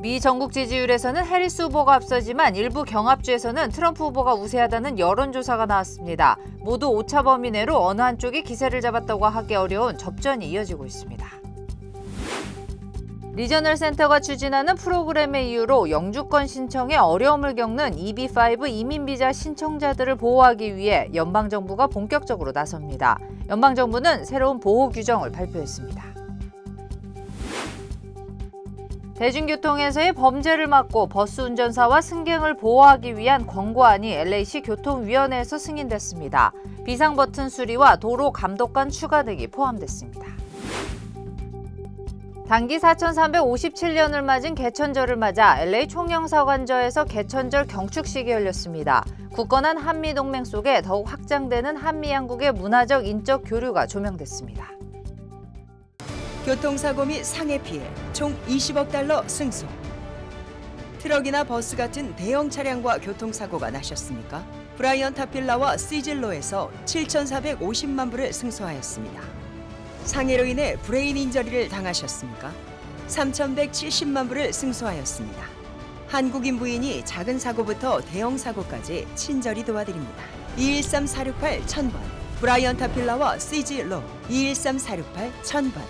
미 전국 지지율에서는 해리스 후보가 앞서지만 일부 경합주에서는 트럼프 후보가 우세하다는 여론조사가 나왔습니다. 모두 오차 범위 내로 어느 한쪽이 기세를 잡았다고 하기 어려운 접전이 이어지고 있습니다. 리저널 센터가 추진하는 프로그램의 이유로 영주권 신청에 어려움을 겪는 EB-5 이민비자 신청자들을 보호하기 위해 연방정부가 본격적으로 나섭니다. 연방정부는 새로운 보호 규정을 발표했습니다. 대중교통에서의 범죄를 막고 버스 운전사와 승객을 보호하기 위한 권고안이 LA시 교통위원회에서 승인됐습니다. 비상 버튼 수리와 도로 감독관 추가 등이 포함됐습니다. 단기 4,357년을 맞은 개천절을 맞아 LA 총영사관저에서 개천절 경축식이 열렸습니다. 굳건한 한미동맹 속에 더욱 확장되는 한미양국의 문화적 인적 교류가 조명됐습니다. 교통사고 및 상해 피해 총 20억 달러 승소. 트럭이나 버스 같은 대형 차량과 교통사고가 나셨습니까? 브라이언 타필라와 시즐로에서 7,450만 불을 승소하였습니다. 상해로 인해 브레인 인저리를 당하셨습니까? 3,170만 불을 승소하였습니다. 한국인 부인이 작은 사고부터 대형 사고까지 친절히 도와드립니다. 213-468-1000번 브라이언 타필라와 시즐로 213-468-1000번.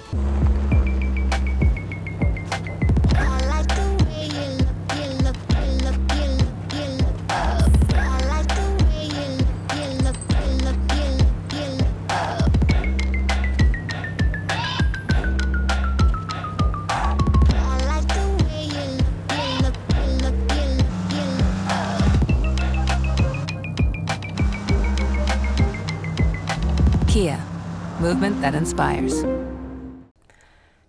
Kia, movement that inspires.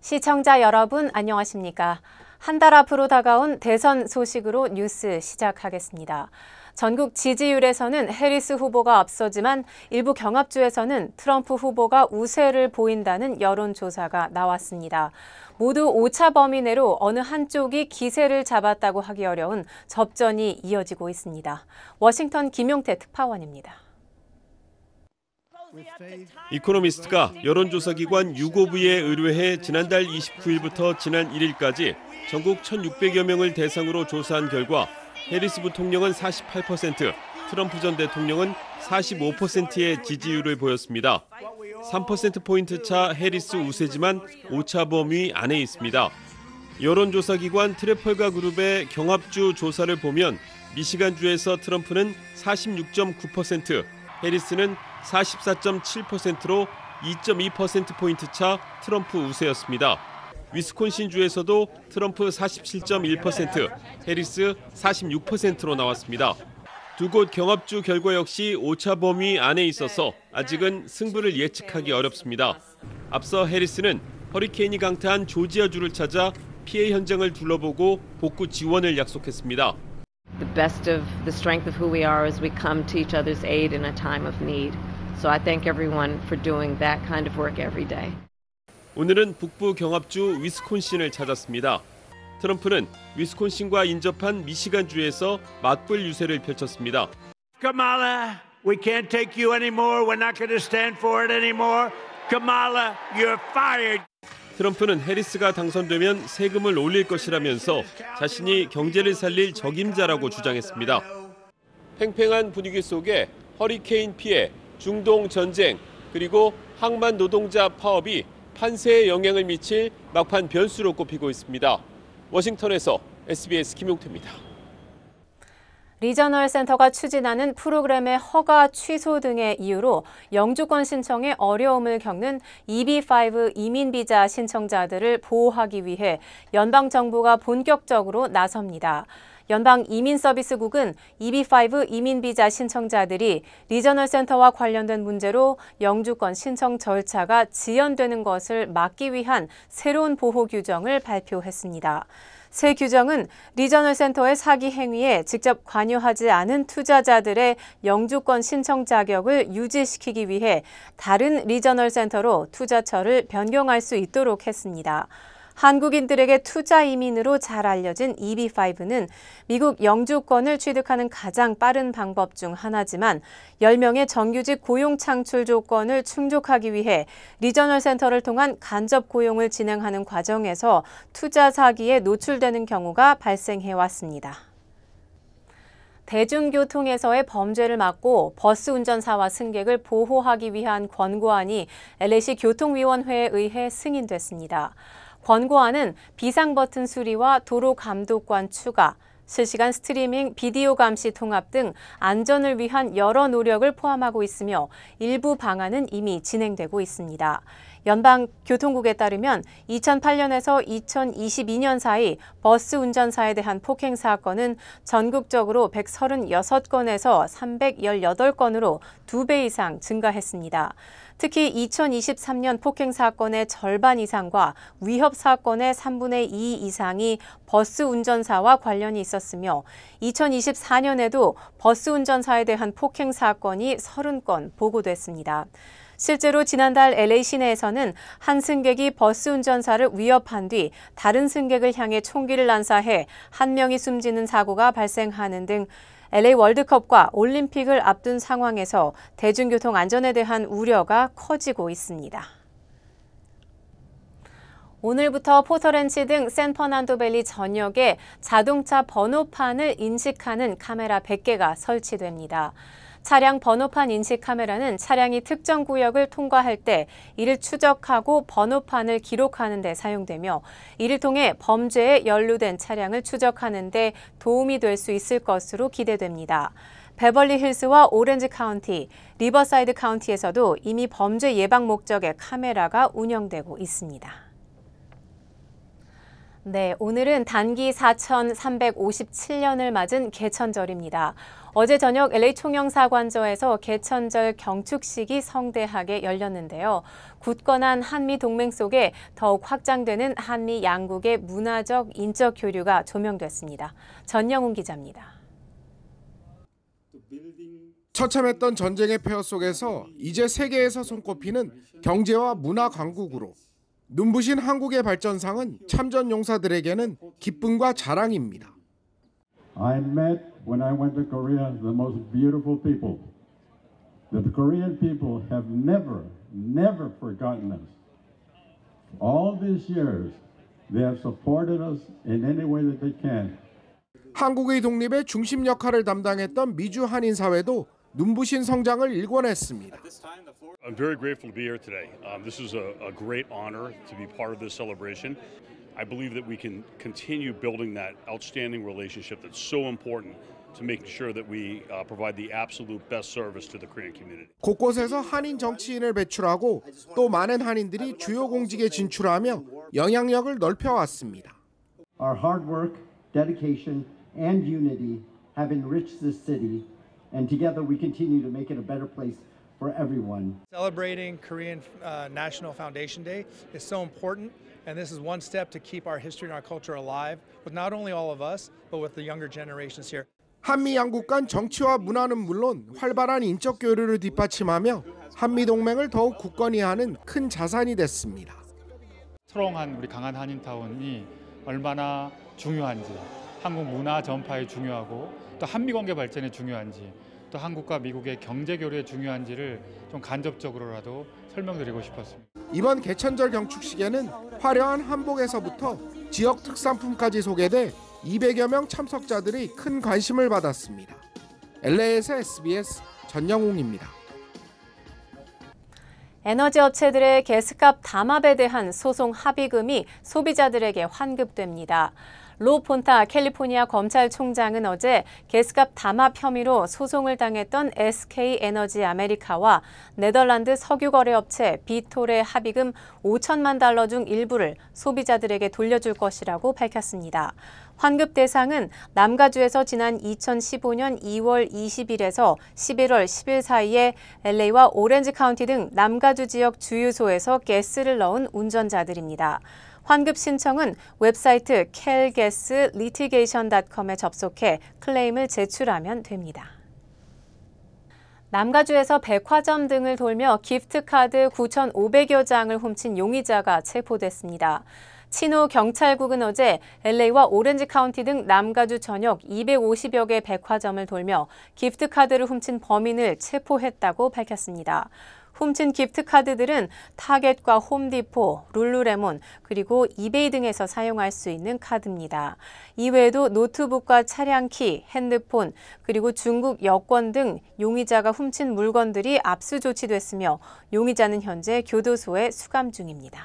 시청자 여러분 안녕하십니까? 한 달 앞으로 다가온 대선 소식으로 뉴스 시작하겠습니다. 전국 지지율에서는 해리스 후보가 앞서지만 일부 경합주에서는 트럼프 후보가 우세를 보인다는 여론조사가 나왔습니다. 모두 오차 범위 내로 어느 한쪽이 기세를 잡았다고 하기 어려운 접전이 이어지고 있습니다. 워싱턴 김용태 특파원입니다. 이코노미스트가 여론조사기관 유고브에 의뢰해 지난달 29일부터 지난 1일까지 전국 1,600여 명을 대상으로 조사한 결과 해리스 부통령은 48%, 트럼프 전 대통령은 45%의 지지율을 보였습니다. 3%포인트 차 해리스 우세지만 오차 범위 안에 있습니다. 여론조사기관 트래펄가 그룹의 경합주 조사를 보면 미시간주에서 트럼프는 46.9%, 해리스는 44.7%로 2.2%포인트 차 트럼프 우세였습니다. 위스콘신주에서도 트럼프 47.1%, 해리스 46%로 나왔습니다. 두 곳 경합주 결과 역시 오차 범위 안에 있어서 아직은 승부를 예측하기 어렵습니다. 앞서 해리스는 허리케인이 강타한 조지아주를 찾아 피해 현장을 둘러보고 복구 지원을 약속했습니다. The best of the strength of who we are as we come to each other's aid in a time of need. So I thank everyone for doing that kind of work every day. 오늘은 북부 경합주 위스콘신을 찾았습니다. 트럼프는 위스콘신과 인접한 미시간주에서 맞불 유세를 펼쳤습니다. Kamala, we can't take you anymore. We're not going to stand for it anymore. Kamala, you're fired. 트럼프는 해리스가 당선되면 세금을 올릴 것이라면서 자신이 경제를 살릴 적임자라고 주장했습니다. 팽팽한 분위기 속에 허리케인 피해, 중동 전쟁, 그리고 항만 노동자 파업이 판세에 영향을 미칠 막판 변수로 꼽히고 있습니다. 워싱턴에서 SBS 김용태입니다. 리저널 센터가 추진하는 프로그램의 허가 취소 등의 이유로 영주권 신청에 어려움을 겪는 EB-5 이민비자 신청자들을 보호하기 위해 연방정부가 본격적으로 나섭니다. 연방이민서비스국은 EB-5 이민비자 신청자들이 리저널 센터와 관련된 문제로 영주권 신청 절차가 지연되는 것을 막기 위한 새로운 보호 규정을 발표했습니다. 새 규정은 리저널 센터의 사기 행위에 직접 관여하지 않은 투자자들의 영주권 신청 자격을 유지시키기 위해 다른 리저널 센터로 투자처를 변경할 수 있도록 했습니다. 한국인들에게 투자 이민으로 잘 알려진 EB5는 미국 영주권을 취득하는 가장 빠른 방법 중 하나지만 10명의 정규직 고용 창출 조건을 충족하기 위해 리저널 센터를 통한 간접 고용을 진행하는 과정에서 투자 사기에 노출되는 경우가 발생해 왔습니다. 대중교통에서의 범죄를 막고 버스 운전사와 승객을 보호하기 위한 권고안이 LA시 교통위원회에 의해 승인됐습니다. 권고안은 비상버튼 수리와 도로감독관 추가, 실시간 스트리밍, 비디오 감시 통합 등 안전을 위한 여러 노력을 포함하고 있으며 일부 방안은 이미 진행되고 있습니다. 연방교통국에 따르면 2008년에서 2022년 사이 버스 운전사에 대한 폭행 사건은 전국적으로 136건에서 318건으로 2배 이상 증가했습니다. 특히 2023년 폭행 사건의 절반 이상과 위협 사건의 3분의 2 이상이 버스 운전사와 관련이 있었으며 2024년에도 버스 운전사에 대한 폭행 사건이 30건 보고됐습니다. 실제로 지난달 LA 시내에서는 한 승객이 버스 운전사를 위협한 뒤 다른 승객을 향해 총기를 난사해 한 명이 숨지는 사고가 발생하는 등 LA 월드컵과 올림픽을 앞둔 상황에서 대중교통 안전에 대한 우려가 커지고 있습니다. 오늘부터 포터렌치 등 샌퍼난도밸리 전역에 자동차 번호판을 인식하는 카메라 100개가 설치됩니다. 차량 번호판 인식 카메라는 차량이 특정 구역을 통과할 때 이를 추적하고 번호판을 기록하는 데 사용되며 이를 통해 범죄에 연루된 차량을 추적하는 데 도움이 될 수 있을 것으로 기대됩니다. 베벌리 힐스와 오렌지 카운티, 리버사이드 카운티에서도 이미 범죄 예방 목적의 카메라가 운영되고 있습니다. 네, 오늘은 단기 4357년을 맞은 개천절입니다. 어제 저녁 LA 총영사관저에서 개천절 경축식이 성대하게 열렸는데요. 굳건한 한미 동맹 속에 더욱 확장되는 한미 양국의 문화적, 인적 교류가 조명됐습니다. 전영훈 기자입니다. 처참했던 전쟁의 폐허 속에서 이제 세계에서 손꼽히는 경제와 문화 강국으로 눈부신 한국의 발전상은 참전 용사들에게는 기쁨과 자랑입니다. I met when I went to Korea the most beautiful people. The Korean people have never forgotten us. All these years they have supported us in any way that they can. 한국의 독립의 중심 역할을 담당했던 미주 한인 사회도 눈부신 성장을 일궈냈습니다. I'm very grateful to be here today. This is a great honor to be part of this celebration. I believe that we can continue building that outstanding relationship that's so important to making sure that we provide the absolute best service to the Korean community. 곳곳에서 한인 정치인을 배출하고 또 많은 한인들이 주요 공직에 진출하며 영향력을 넓혀왔습니다. Our hard work, dedication, and unity have enriched this city, and together we continue to make it a better place for everyone. Celebrating Korean National Foundation Day is so important, and this is one step to keep our history and our culture alive with not only all of us, but with the younger generations here. 한미 양국 간 정치와 문화는 물론 활발한 인적 교류를 뒷받침하며 한미 동맹을 더욱 굳건히 하는 큰 자산이 됐습니다. 스트롱한 우리 강한 한인타운이 얼마나 중요한지, 한국 문화 전파에 중요하고 또 한미 관계 발전에 중요한지, 또 한국과 미국의 경제 교류에 중요한지를 좀 간접적으로라도 설명드리고 싶었습니다. 이번 개천절 경축식에는 화려한 한복에서부터 지역 특산품까지 소개돼 200여 명 참석자들이 큰 관심을 받았습니다. LA에서 SBS 전영웅입니다. 에너지 업체들의 가스값 담합에 대한 소송 합의금이 소비자들에게 환급됩니다. 로 폰타 캘리포니아 검찰총장은 어제 가스값 담합 혐의로 소송을 당했던 SK 에너지 아메리카와 네덜란드 석유거래업체 비톨의 합의금 5천만 달러 중 일부를 소비자들에게 돌려줄 것이라고 밝혔습니다. 환급 대상은 남가주에서 지난 2015년 2월 20일에서 11월 10일 사이에 LA와 오렌지 카운티 등 남가주 지역 주유소에서 가스를 넣은 운전자들입니다. 환급 신청은 웹사이트 calgaslitigation.com에 접속해 클레임을 제출하면 됩니다. 남가주에서 백화점 등을 돌며 기프트카드 9,500여 장을 훔친 용의자가 체포됐습니다. 치노 경찰국은 어제 LA와 오렌지 카운티 등 남가주 전역 250여 개 백화점을 돌며 기프트카드를 훔친 범인을 체포했다고 밝혔습니다. 훔친 기프트카드들은 타겟과 홈디포, 룰루레몬, 그리고 이베이 등에서 사용할 수 있는 카드입니다. 이외에도 노트북과 차량키, 핸드폰, 그리고 중국 여권 등 용의자가 훔친 물건들이 압수 조치됐으며 용의자는 현재 교도소에 수감 중입니다.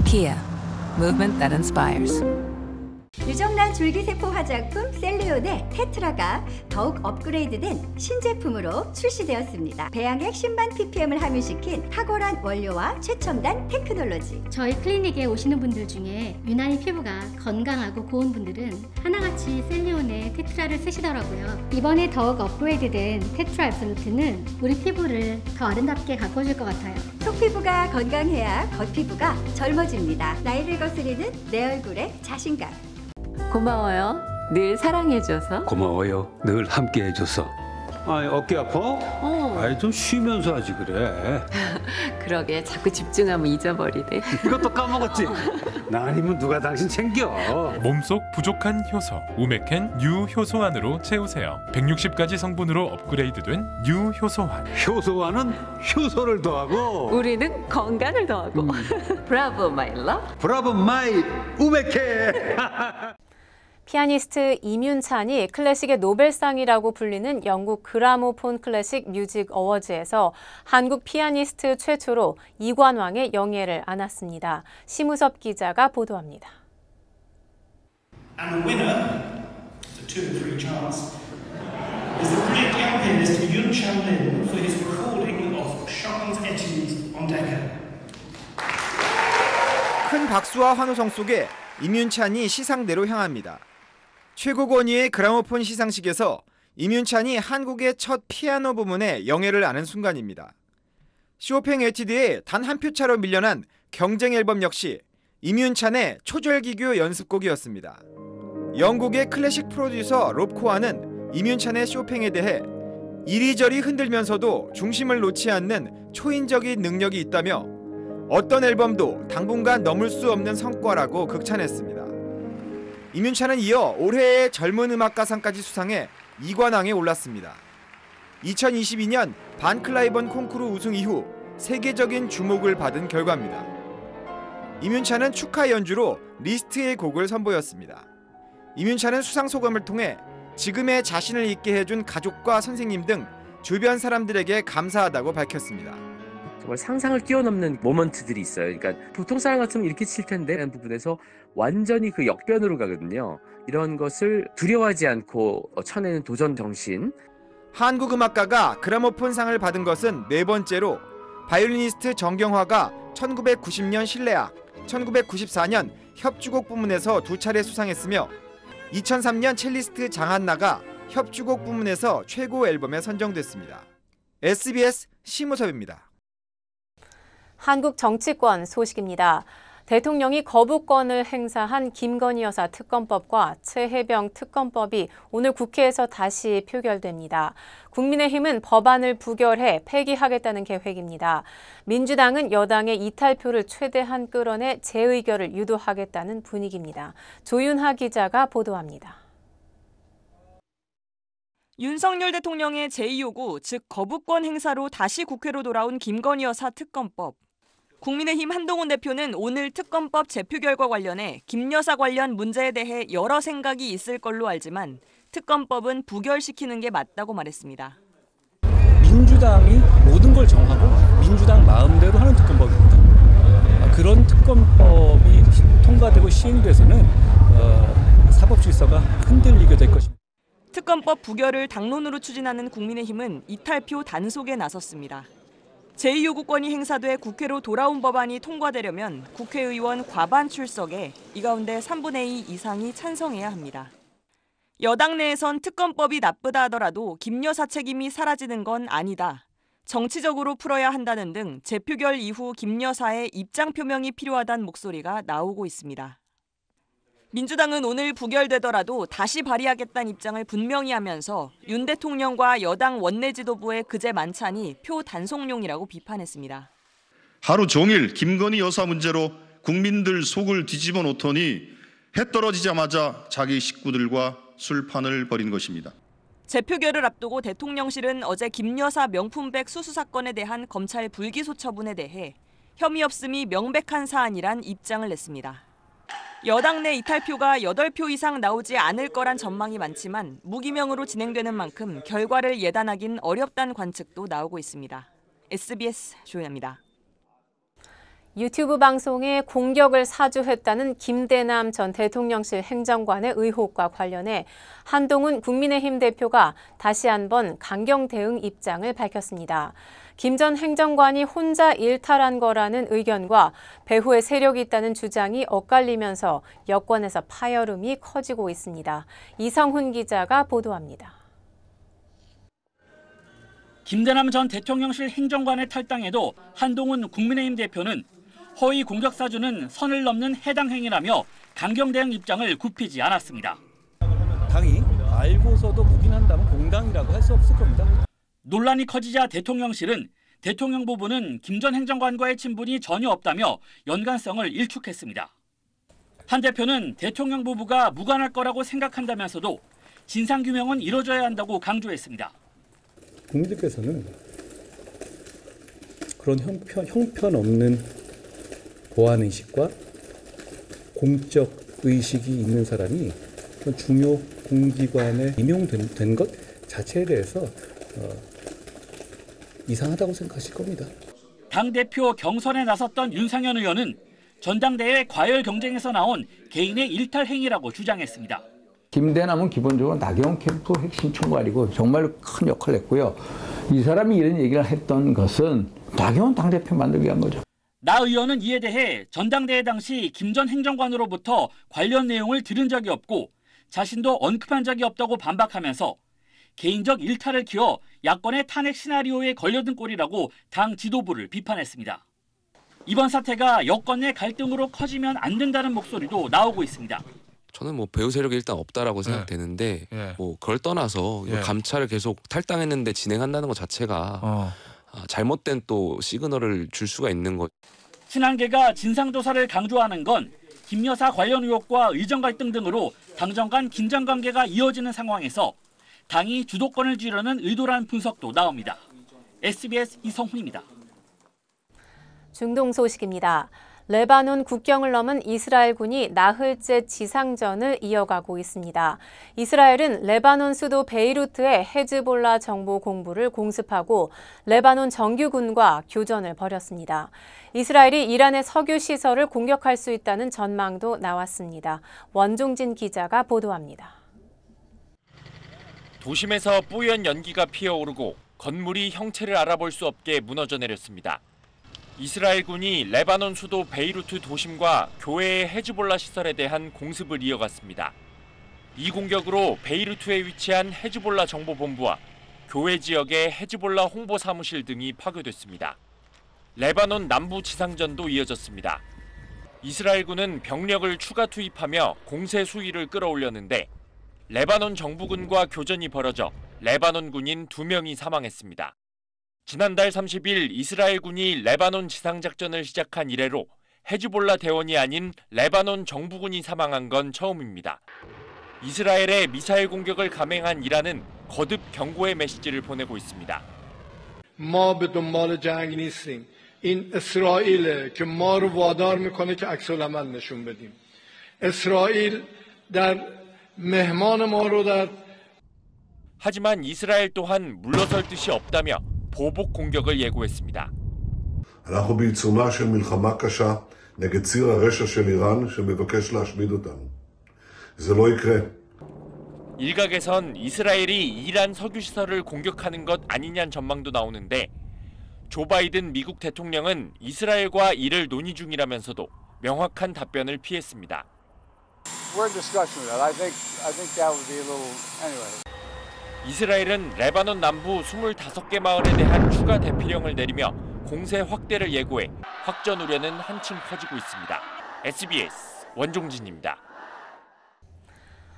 Kia, movement that inspires. 유정란 줄기세포 화장품 셀리온의 테트라가 더욱 업그레이드된 신제품으로 출시되었습니다. 배양액 10만 ppm을 함유시킨 탁월한 원료와 최첨단 테크놀로지. 저희 클리닉에 오시는 분들 중에 유난히 피부가 건강하고 고운 분들은 하나같이 셀리온의 테트라를 쓰시더라고요. 이번에 더욱 업그레이드된 테트라 앱솔루트는 우리 피부를 더 아름답게 가꿔줄 것 같아요. 속피부가 건강해야 겉피부가 젊어집니다. 나이를 거스리는 내 얼굴에 자신감. 고마워요. 늘 사랑해줘서. 고마워요. 늘 함께해줘서. 어깨 아파? 좀 쉬면서 하지 그래. 그러게 자꾸 집중하면 잊어버리네. 이것도 까먹었지? 나 아니면 누가 당신 챙겨. 몸속 부족한 효소 우메켄 유효소환으로 채우세요. 160가지 성분으로 업그레이드된 유효소환. 효소환은 효소를 더하고 우리는 건강을 더하고. 브라보 마이 러브. 브라보 마이 우메켄. 피아니스트 임윤찬이 클래식의 노벨상이라고 불리는 영국 그라모폰 클래식 뮤직 어워즈에서 한국 피아니스트 최초로 이관왕의 영예를 안았습니다. 심우섭 기자가 보도합니다. And the winner, it's a 2-3 chance, is the brilliant young pianist Yun-Chan Lin for his recording of Chopin's Etudes on Decca. 큰 박수와 환호성 속에 임윤찬이 시상대로 향합니다. 최고 권위의 그라모폰 시상식에서 임윤찬이 한국의 첫 피아노 부문에 영예를 아는 순간입니다. 쇼팽 에튜드에 단 한 표 차로 밀려난 경쟁 앨범 역시 임윤찬의 초절기교 연습곡이었습니다. 영국의 클래식 프로듀서 롭 코아는 임윤찬의 쇼팽에 대해 이리저리 흔들면서도 중심을 놓지 않는 초인적인 능력이 있다며 어떤 앨범도 당분간 넘을 수 없는 성과라고 극찬했습니다. 임윤찬은 이어 올해의 젊은 음악가상까지 수상해 이관왕에 올랐습니다. 2022년 반클라이번 콩쿠르 우승 이후 세계적인 주목을 받은 결과입니다. 임윤찬은 축하 연주로 리스트의 곡을 선보였습니다. 임윤찬은 수상 소감을 통해 지금의 자신을 있게 해준 가족과 선생님 등 주변 사람들에게 감사하다고 밝혔습니다. 정말 상상을 뛰어넘는 모먼트들이 있어요. 그러니까 보통 사람 같으면 이렇게 칠 텐데 라는 부분에서 완전히 그 역변으로 가거든요. 이런 것을 두려워하지 않고 쳐내는 도전 정신. 한국 음악가가 그라모폰상을 받은 것은 4번째로 바이올리니스트 정경화가 1990년 실내악, 1994년 협주곡 부문에서 2차례 수상했으며 2003년 첼리스트 장한나가 협주곡 부문에서 최고 앨범에 선정됐습니다. SBS 심우섭입니다. 한국 정치권 소식입니다. 대통령이 거부권을 행사한 김건희 여사 특검법과 최혜병 특검법이 오늘 국회에서 다시 표결됩니다. 국민의힘은 법안을 부결해 폐기하겠다는 계획입니다. 민주당은 여당의 이탈표를 최대한 끌어내 재의결을 유도하겠다는 분위기입니다. 조윤하 기자가 보도합니다. 윤석열 대통령의 제2요구, 즉 거부권 행사로 다시 국회로 돌아온 김건희 여사 특검법. 국민의힘 한동훈 대표는 오늘 특검법 재표 결과 관련해 김 여사 관련 문제에 대해 여러 생각이 있을 걸로 알지만 특검법은 부결시키는 게 맞다고 말했습니다. 민주당이 모든 걸 정하고 민주당 마음대로 하는 특검법입니다. 그런 특검법이 통과되고 시행돼서는 사법 질서가 흔들리게 될 것입니다. 특검법 부결을 당론으로 추진하는 국민의힘은 이탈표 단속에 나섰습니다. 제2요구권이 행사돼 국회로 돌아온 법안이 통과되려면 국회의원 과반 출석에 이 가운데 3분의 2 이상이 찬성해야 합니다. 여당 내에선 특검법이 나쁘다 하더라도 김 여사 책임이 사라지는 건 아니다. 정치적으로 풀어야 한다는 등 재표결 이후 김 여사의 입장 표명이 필요하다는 목소리가 나오고 있습니다. 민주당은 오늘 부결되더라도 다시 발의하겠다는 입장을 분명히 하면서 윤 대통령과 여당 원내 지도부의 그제 만찬이 표 단속용이라고 비판했습니다. 하루 종일 김건희 여사 문제로 국민들 속을 뒤집어 놓더니 해 떨어지자마자 자기 식구들과 술판을 벌인 것입니다. 재표결을 앞두고 대통령실은 어제 김 여사 명품백 수수 사건에 대한 검찰 불기소 처분에 대해 혐의 없음이 명백한 사안이란 입장을 냈습니다. 여당 내 이탈표가 8표 이상 나오지 않을 거란 전망이 많지만 무기명으로 진행되는 만큼 결과를 예단하긴 어렵다는 관측도 나오고 있습니다. SBS 조연아입니다. 유튜브 방송에 공격을 사주했다는 김대남 전 대통령실 행정관의 의혹과 관련해 한동훈 국민의힘 대표가 다시 한번 강경 대응 입장을 밝혔습니다. 김 전 행정관이 혼자 일탈한 거라는 의견과 배후에 세력이 있다는 주장이 엇갈리면서 여권에서 파열음이 커지고 있습니다. 이성훈 기자가 보도합니다. 김대남 전 대통령실 행정관의 탈당에도 한동훈 국민의힘 대표는 허위 공격 사주는 선을 넘는 해당 행위라며 강경 대응 입장을 굽히지 않았습니다. 당이 알고서도 묵인한다면 공당이라고 할 수 없을 겁니다. 논란이 커지자 대통령실은 대통령 부부는 김 전 행정관과의 친분이 전혀 없다며 연관성을 일축했습니다. 한 대표는 대통령 부부가 무관할 거라고 생각한다면서도 진상규명은 이뤄져야 한다고 강조했습니다. 국민들께서는 그런 형편없는 보안의식과 공적 의식이 있는 사람이 중요 공기관에 임용된 것 자체에 대해서 이상하다고 생각하실 겁니다. 당대표 경선에 나섰던 윤상현 의원은 전당대회 과열 경쟁에서 나온 개인의 일탈 행위라고 주장했습니다. 김대남은 기본적으로 나경원 캠프 핵심 총괄이고 정말 큰 역할을 했고요. 이 사람이 이런 얘기를 했던 것은 나경원 당대표 만들기 위한 거죠. 나 의원은 이에 대해 전당대회 당시 김 전 행정관으로부터 관련 내용을 들은 적이 없고 자신도 언급한 적이 없다고 반박하면서 개인적 일탈을 키워 야권의 탄핵 시나리오에 걸려든 꼴이라고 당 지도부를 비판했습니다. 이번 사태가 여권 내 갈등으로 커지면 안 된다는 목소리도 나오고 있습니다. 저는 뭐 배후 세력이 일단 없다라고 생각되는데 뭐 그걸 떠나서 감찰을 계속 탈당했는데 진행한다는 것 자체가 잘못된 또 시그널을 줄 수가 있는 것. 친한계가 진상조사를 강조하는 건 김 여사 관련 의혹과 의정 갈등 등으로 당정 간 긴장 관계가 이어지는 상황에서 당이 주도권을 쥐려는 의도라는 분석도 나옵니다. SBS 이성훈입니다. 중동 소식입니다. 레바논 국경을 넘은 이스라엘군이 나흘째 지상전을 이어가고 있습니다. 이스라엘은 레바논 수도 베이루트의 헤즈볼라 정보 공부를 공습하고 레바논 정규군과 교전을 벌였습니다. 이스라엘이 이란의 석유 시설을 공격할 수 있다는 전망도 나왔습니다. 원종진 기자가 보도합니다. 도심에서 뿌연 연기가 피어오르고 건물이 형체를 알아볼 수 없게 무너져 내렸습니다. 이스라엘군이 레바논 수도 베이루트 도심과 교회의 헤즈볼라 시설에 대한 공습을 이어갔습니다. 이 공격으로 베이루트에 위치한 헤즈볼라 정보본부와 교회 지역의 헤즈볼라 홍보 사무실 등이 파괴됐습니다. 레바논 남부 지상전도 이어졌습니다. 이스라엘군은 병력을 추가 투입하며 공세 수위를 끌어올렸는데 레바논 정부군과 교전이 벌어져 레바논 군인 2명이 사망했습니다. 지난달 30일 이스라엘군이 레바논 지상작전을 시작한 이래로 헤즈볼라 대원이 아닌 레바논 정부군이 사망한 건 처음입니다. 이스라엘의 미사일 공격을 감행한 이란은 거듭 경고의 메시지를 보내고 있습니다. ما به دنبال جنگ نیستیم. این اسرائیل که ما رو وادار میکنه که عکس العمل نشون بدیم. اسرائیل در مهمان ما رو در 하지만 이스라엘 또한 물러설 뜻이 없다며 보복 공격을 예고했습니다. אנחנו בעיצומה של מלחמה קשה נגד ציר הרשע של איראן שמבקש להשמיד אותנו. זה לא יקרה. 일각에선 이스라엘이 이란 석유 시설을 공격하는 것 아니냐는 전망도 나오는데 조 바이든 미국 대통령은 이스라엘과 이를 논의 중이라면서도 명확한 답변을 피했습니다. 이스라엘은 레바논 남부 25개 마을에 대한 추가 대피령을 내리며 공세 확대를 예고해 확전 우려는 한층 커지고 있습니다. SBS 원종진입니다.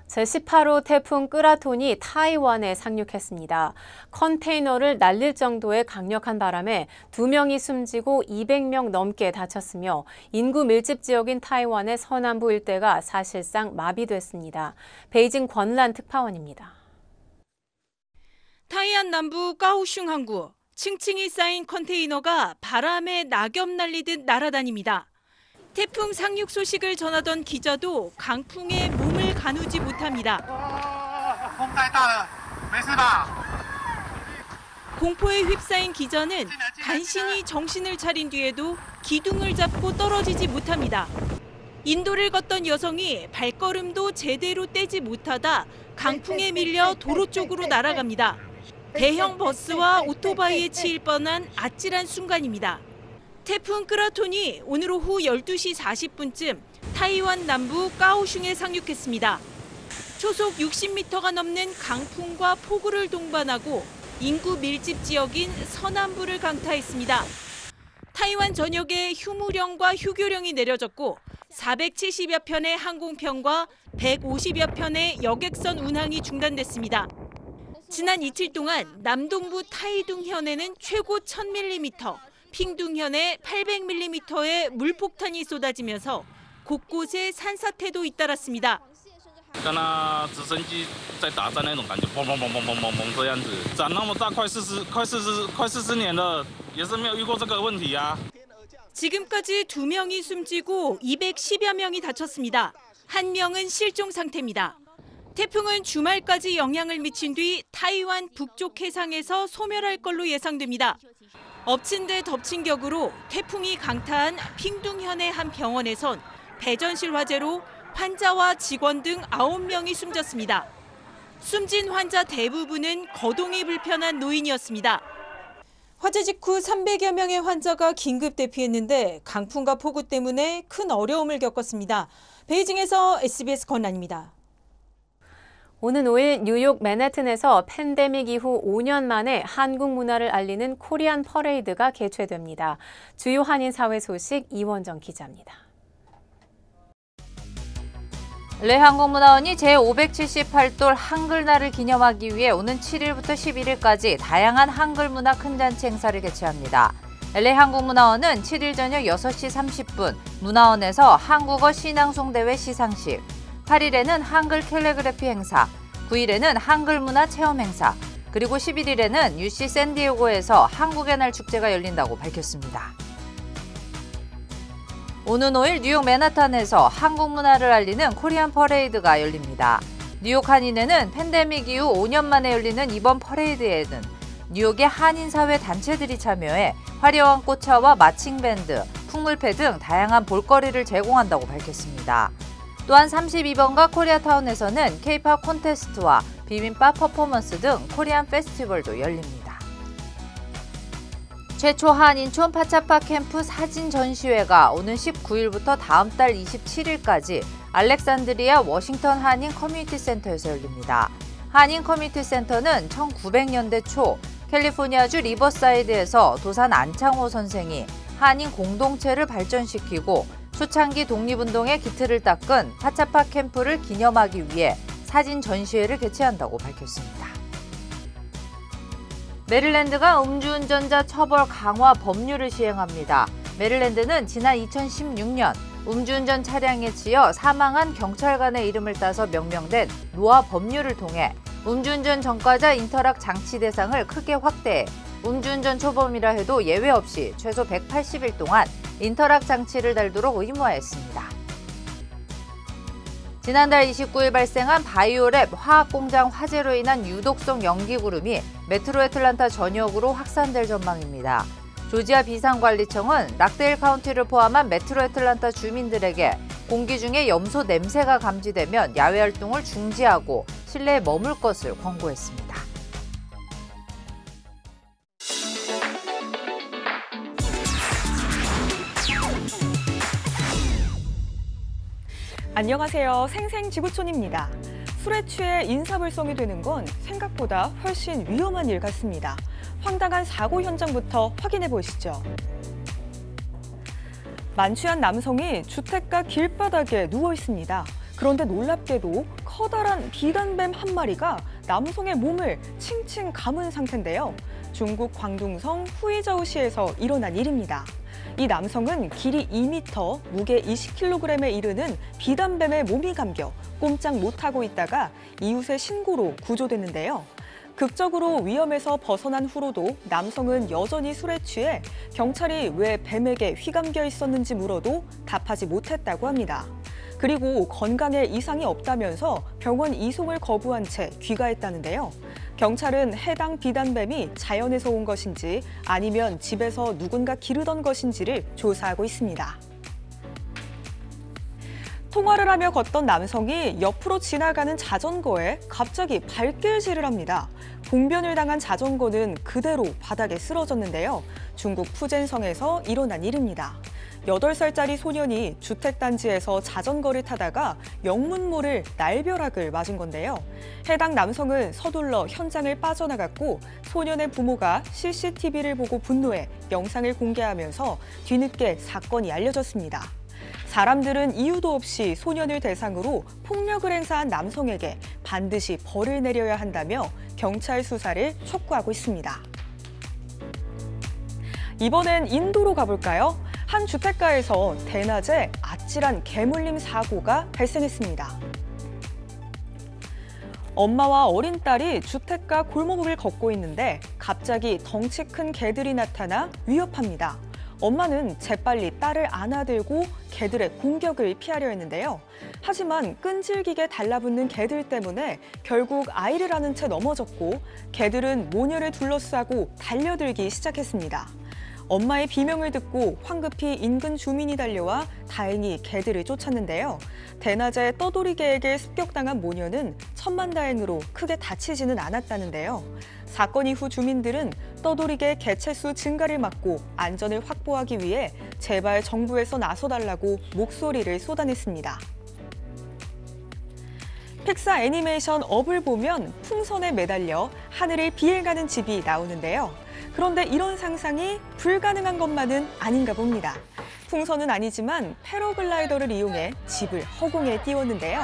제18호 태풍 끄라톤이 타이완에 상륙했습니다. 컨테이너를 날릴 정도의 강력한 바람에 2명이 숨지고 200명 넘게 다쳤으며 인구 밀집 지역인 타이완의 서남부 일대가 사실상 마비됐습니다. 베이징 권란 특파원입니다. 타이안 남부 까오슝 항구, 층층이 쌓인 컨테이너가 바람에 낙엽 날리듯 날아다닙니다. 태풍 상륙 소식을 전하던 기자도 강풍에 몸을 가누지 못합니다. 공포에 휩싸인 기자는 간신히 정신을 차린 뒤에도 기둥을 잡고 떨어지지 못합니다. 인도를 걷던 여성이 발걸음도 제대로 떼지 못하다 강풍에 밀려 도로 쪽으로 날아갑니다. 대형 버스와 오토바이에 치일 뻔한 아찔한 순간입니다. 태풍 끄라톤이 오늘 오후 12시 40분쯤 타이완 남부 까오슝에 상륙했습니다. 초속 60m가 넘는 강풍과 폭우를 동반하고 인구 밀집 지역인 서남부를 강타했습니다. 타이완 전역에 휴무령과 휴교령이 내려졌고 470여 편의 항공편과 150여 편의 여객선 운항이 중단됐습니다. 지난 이틀 동안 남동부 타이둥현에는 최고 1000mm, 핑둥현에 800mm의 물폭탄이 쏟아지면서 곳곳에 산사태도 잇따랐습니다. 跟那直升机在打仗那种感觉，砰砰砰砰砰砰砰这样子，长那么大快40年了，也是没有遇过这个问题啊。 지금까지 2명이 숨지고 210여 명이 다쳤습니다. 1명은 실종 상태입니다. 태풍은 주말까지 영향을 미친 뒤 타이완 북쪽 해상에서 소멸할 걸로 예상됩니다. 엎친 데 덮친 격으로 태풍이 강타한 핑둥현의 한 병원에선 배전실 화재로 환자와 직원 등 9명이 숨졌습니다. 숨진 환자 대부분은 거동이 불편한 노인이었습니다. 화재 직후 300여 명의 환자가 긴급 대피했는데 강풍과 폭우 때문에 큰 어려움을 겪었습니다. 베이징에서 SBS 권란입니다. 오는 5일 뉴욕 맨해튼에서 팬데믹 이후 5년 만에 한국 문화를 알리는 코리안 퍼레이드가 개최됩니다. 주요 한인 사회 소식 이원정 기자입니다. 레한국문화원이 제578돌 한글날을 기념하기 위해 오는 7일부터 11일까지 다양한 한글 문화 큰 잔치 행사를 개최합니다. 레한국문화원은 7일 저녁 6시 30분 문화원에서 한국어 신앙송대회 시상식, 8일에는 한글 캘리그래피 행사, 9일에는 한글 문화 체험 행사, 그리고 11일에는 UC 샌디에고에서 한국의 날 축제가 열린다고 밝혔습니다. 오는 5일 뉴욕 맨하탄에서 한국 문화를 알리는 코리안 퍼레이드가 열립니다. 뉴욕 한인회는 팬데믹 이후 5년 만에 열리는 이번 퍼레이드에는 뉴욕의 한인 사회 단체들이 참여해 화려한 꽃차와 마칭 밴드, 풍물패 등 다양한 볼거리를 제공한다고 밝혔습니다. 또한 32번가 코리아타운에서는 K-팝 콘테스트와 비빔밥 퍼포먼스 등 코리안 페스티벌도 열립니다. 최초 한인촌 파차파 캠프 사진 전시회가 오는 19일부터 다음 달 27일까지 알렉산드리아 워싱턴 한인 커뮤니티 센터에서 열립니다. 한인 커뮤니티 센터는 1900년대 초 캘리포니아주 리버사이드에서 도산 안창호 선생이 한인 공동체를 발전시키고 초창기 독립운동의 기틀을 닦은 파차파 캠프를 기념하기 위해 사진 전시회를 개최한다고 밝혔습니다. 메릴랜드가 음주운전자 처벌 강화 법률을 시행합니다. 메릴랜드는 지난 2016년 음주운전 차량에 치여 사망한 경찰관의 이름을 따서 명명된 노아 법률을 통해 음주운전 전과자 인터락 장치 대상을 크게 확대해 음주운전 초범이라 해도 예외 없이 최소 180일 동안 인터락 장치를 달도록 의무화했습니다. 지난달 29일 발생한 바이오랩 화학공장 화재로 인한 유독성 연기구름이 메트로 애틀란타 전역으로 확산될 전망입니다. 조지아 비상관리청은 락데일 카운티를 포함한 메트로 애틀란타 주민들에게 공기 중에 염소 냄새가 감지되면 야외 활동을 중지하고 실내에 머물 것을 권고했습니다. 안녕하세요. 생생지구촌입니다. 술에 취해 인사불성이 되는 건 생각보다 훨씬 위험한 일 같습니다. 황당한 사고 현장부터 확인해 보시죠. 만취한 남성이 주택가 길바닥에 누워 있습니다. 그런데 놀랍게도 커다란 비단뱀 한 마리가 남성의 몸을 칭칭 감은 상태인데요. 중국 광둥성 후이저우시에서 일어난 일입니다. 이 남성은 길이 2m, 무게 20kg에 이르는 비단뱀에 몸이 감겨 꼼짝 못하고 있다가 이웃의 신고로 구조됐는데요. 극적으로 위험에서 벗어난 후로도 남성은 여전히 술에 취해 경찰이 왜 뱀에게 휘감겨 있었는지 물어도 답하지 못했다고 합니다. 그리고 건강에 이상이 없다면서 병원 이송을 거부한 채 귀가했다는데요. 경찰은 해당 비단뱀이 자연에서 온 것인지 아니면 집에서 누군가 기르던 것인지를 조사하고 있습니다. 통화를 하며 걷던 남성이 옆으로 지나가는 자전거에 갑자기 발길질을 합니다. 봉변을 당한 자전거는 그대로 바닥에 쓰러졌는데요. 중국 푸젠성에서 일어난 일입니다. 8살짜리 소년이 주택단지에서 자전거를 타다가 영문모를 날벼락을 맞은 건데요. 해당 남성은 서둘러 현장을 빠져나갔고 소년의 부모가 CCTV를 보고 분노해 영상을 공개하면서 뒤늦게 사건이 알려졌습니다. 사람들은 이유도 없이 소년을 대상으로 폭력을 행사한 남성에게 반드시 벌을 내려야 한다며 경찰 수사를 촉구하고 있습니다. 이번엔 인도로 가볼까요? 한 주택가에서 대낮에 아찔한 개물림 사고가 발생했습니다. 엄마와 어린 딸이 주택가 골목을 걷고 있는데 갑자기 덩치 큰 개들이 나타나 위협합니다. 엄마는 재빨리 딸을 안아들고 개들의 공격을 피하려 했는데요. 하지만 끈질기게 달라붙는 개들 때문에 결국 아이를 안은 채 넘어졌고 개들은 모녀를 둘러싸고 달려들기 시작했습니다. 엄마의 비명을 듣고 황급히 인근 주민이 달려와 다행히 개들을 쫓았는데요. 대낮에 떠돌이개에게 습격당한 모녀는 천만다행으로 크게 다치지는 않았다는데요. 사건 이후 주민들은 떠돌이개 개체수 증가를 막고 안전을 확보하기 위해 제발 정부에서 나서달라고 목소리를 쏟아냈습니다. 픽사 애니메이션 업을 보면 풍선에 매달려 하늘을 비행하는 집이 나오는데요. 그런데 이런 상상이 불가능한 것만은 아닌가 봅니다. 풍선은 아니지만 패러글라이더를 이용해 집을 허공에 띄웠는데요.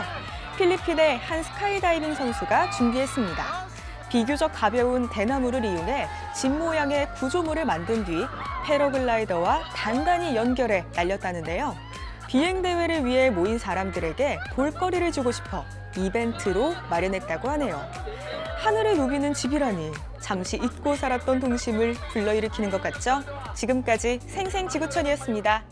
필리핀의 한 스카이다이빙 선수가 준비했습니다. 비교적 가벼운 대나무를 이용해 집 모양의 구조물을 만든 뒤 패러글라이더와 단단히 연결해 날렸다는데요. 비행대회를 위해 모인 사람들에게 볼거리를 주고 싶어 이벤트로 마련했다고 하네요. 하늘을 누비는 집이라니 잠시 잊고 살았던 동심을 불러일으키는 것 같죠? 지금까지 생생지구촌이었습니다.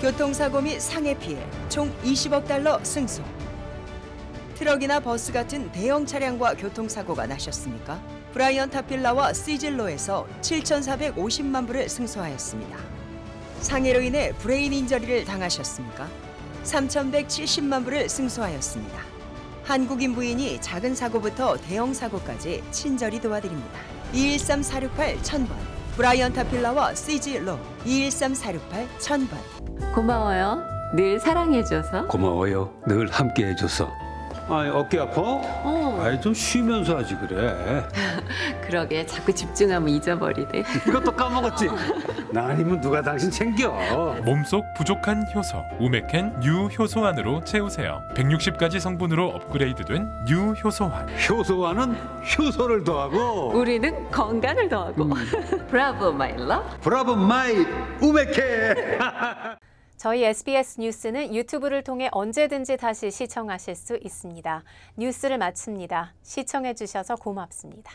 교통사고 및 상해 피해 총 20억 달러 승소. 트럭이나 버스 같은 대형 차량과 교통사고가 나셨습니까? 브라이언 타필라와 시즐로에서 7,450만 불을 승소하였습니다. 상해로 인해 브레인 인저리를 당하셨습니까? 3,170만 불을 승소하였습니다. 한국인 부인이 작은 사고부터 대형 사고까지 친절히 도와드립니다. 213-468-1000번 브라이언 타필라와 시즐로 213-468-1000번. 고마워요. 늘 사랑해줘서. 고마워요. 늘 함께해줘서. 아니 어깨 아파? 아이 좀 쉬면서 하지 그래. 그러게 자꾸 집중하면 잊어버리네. 이것도 까먹었지. 나 아니면 누가 당신 챙겨. 몸속 부족한 효소 우메켄 유효소환으로 채우세요. 160가지 성분으로 업그레이드된 유효소환. 효소환은 효소를 더하고 우리는 건강을 더하고. 브라보 마이 러브. 브라보 마이 우메켄. 저희 SBS 뉴스는 유튜브를 통해 언제든지 다시 시청하실 수 있습니다. 뉴스를 마칩니다. 시청해 주셔서 고맙습니다.